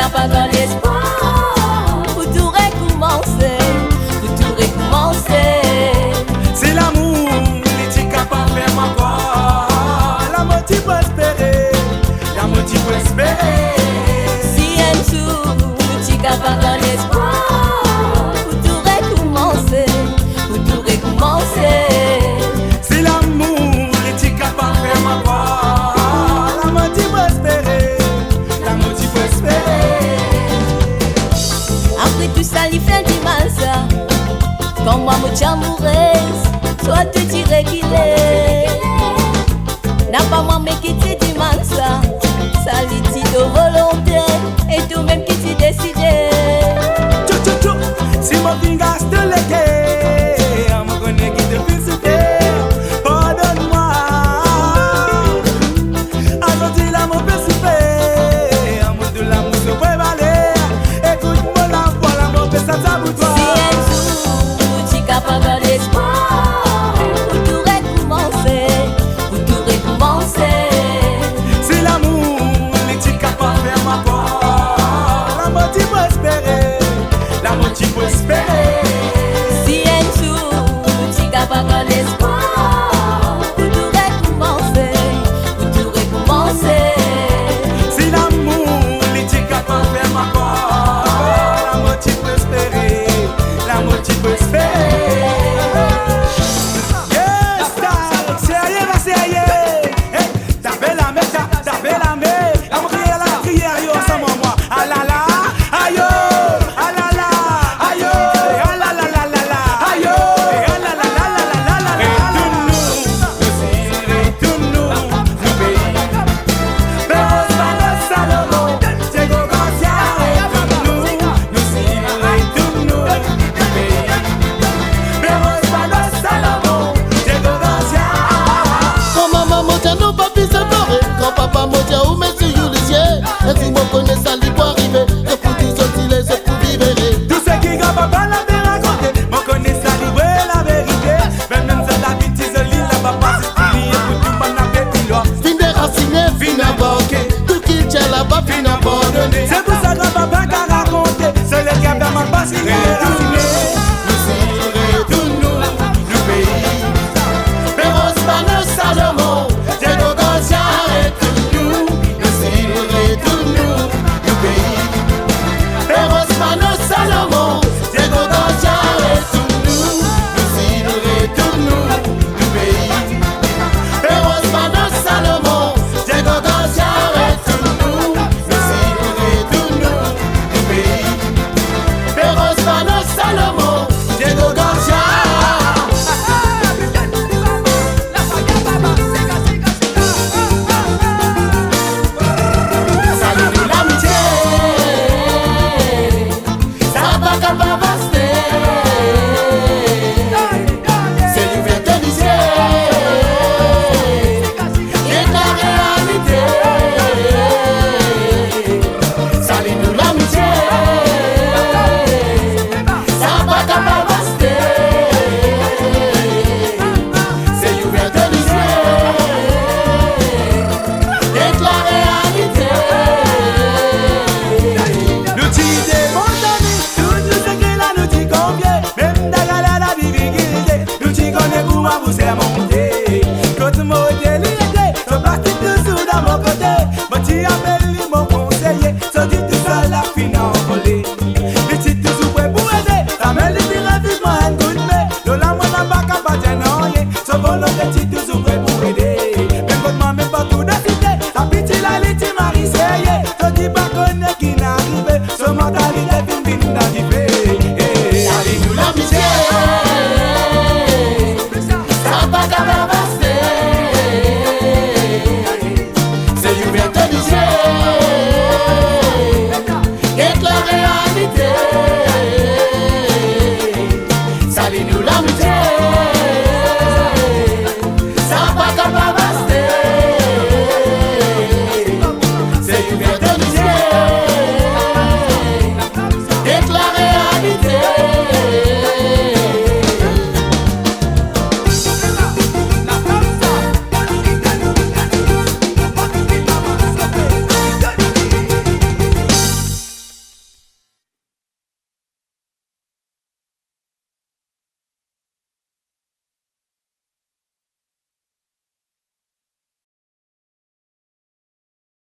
n'a pas dans l'espoir. Pour tout recommencer, pour tout recommencer. C'est l'amour, les tic capable de faire ma voix. L'amour tu peux espérer, l'amour tu peux espérer. Si un jour, tu capable dans l'espoir. Pour tout recommencer, pour tout recommencer. C'est l'amour, les tic capable de faire ma voix. L'amour tu peux espérer, l'amour tu peux espérer. Après tout ça, il fait du mal ça. Quand moi, mon amoureuse, soit tu dirais qu'il est. N'a pas moi, mais qui te